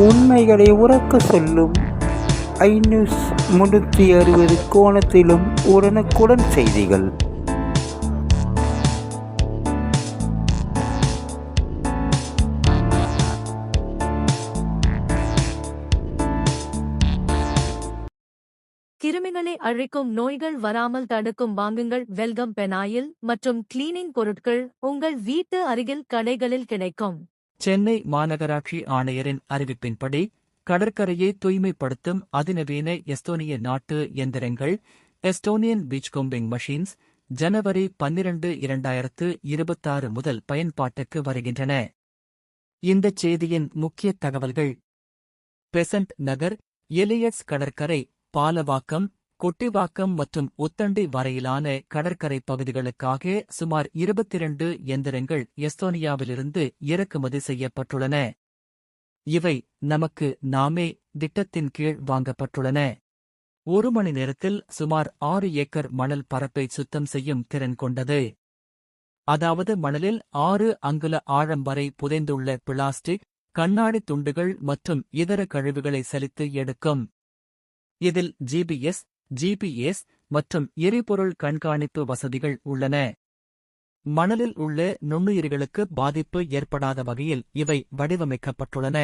உண்மைகளை உரக்க சொல்லும் ஐநியூஸ் 360 கோணத்திலும் உடனுக்குடன் செய்திகள். கிருமிகளை அழிக்கும் நோய்கள் வராமல் தடுக்கும் வாங்குங்கள். வெல்கம் பெனாயில் மற்றும் கிளீனிங் பொருட்கள் உங்கள் வீட்டு அருகில் கடைகளில் கிடைக்கும். சென்னை மாநகராட்சி ஆணையரின் அறிவிப்பின்படி கடற்கரையை தூய்மைப்படுத்தும் அதிநவீன எஸ்தோனிய நாட்டு எந்திரங்கள் எஸ்டோனியன் பீச் கோம்பிங் மெஷின்ஸ் ஜனவரி 12, 2026 முதல் பயன்பாட்டுக்கு வருகின்றன. இந்தச் செய்தியின் முக்கிய தகவல்கள்: பெசன்ட் நகர், எலியட்ஸ் கடற்கரை, பாலவாக்கம், கொட்டிவாக்கம் மற்றும் உத்தண்டி வரையிலான கடற்கரை பகுதிகளுக்காக சுமார் 22 எந்திரங்கள் எஸ்தோனியாவிலிருந்து இறக்குமதி செய்யப்பட்டுள்ளன. இவை நமக்கு நாமே திட்டத்தின் கீழ் வாங்கப்பட்டுள்ளன. 1 மணி நேரத்தில் சுமார் 6 ஏக்கர் மணல் பரப்பை சுத்தம் செய்யும் திறன் கொண்டது. அதாவது மணலில் 6 அங்குல ஆழம் வரை புதைந்துள்ள பிளாஸ்டிக், கண்ணாடி துண்டுகள் மற்றும் இதர கழிவுகளை சலித்து எடுக்கும். இதில் ஜிபிஎஸ் மற்றும் எரிபொருள் கண்காணிப்பு வசதிகள் உள்ளன. மணலில் உள்ள நுண்ணுயிர்களுக்கு பாதிப்பு ஏற்படாத வகையில் இவை வடிவமைக்கப்பட்டுள்ளன.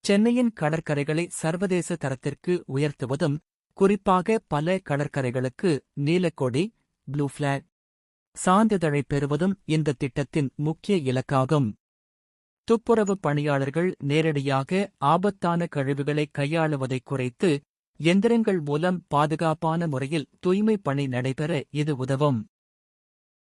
சென்னையின் கடற்கரைகளை சர்வதேச தரத்திற்கு உயர்த்துவதும், குறிப்பாக பல கடற்கரைகளுக்கு நீலக்கொடி ப்ளூ ஃபிளாக் சான்றிதழை பெறுவதும் இந்த திட்டத்தின் முக்கிய இலக்காகும். துப்புரவு பணியாளர்கள் நேரடியாக ஆபத்தான கழிவுகளை கையாளுவதை குறைத்து எந்திரங்கள் மூலம் பாதுகாப்பான முறையில் தூய்மை பணி நடைபெற இது உதவும்.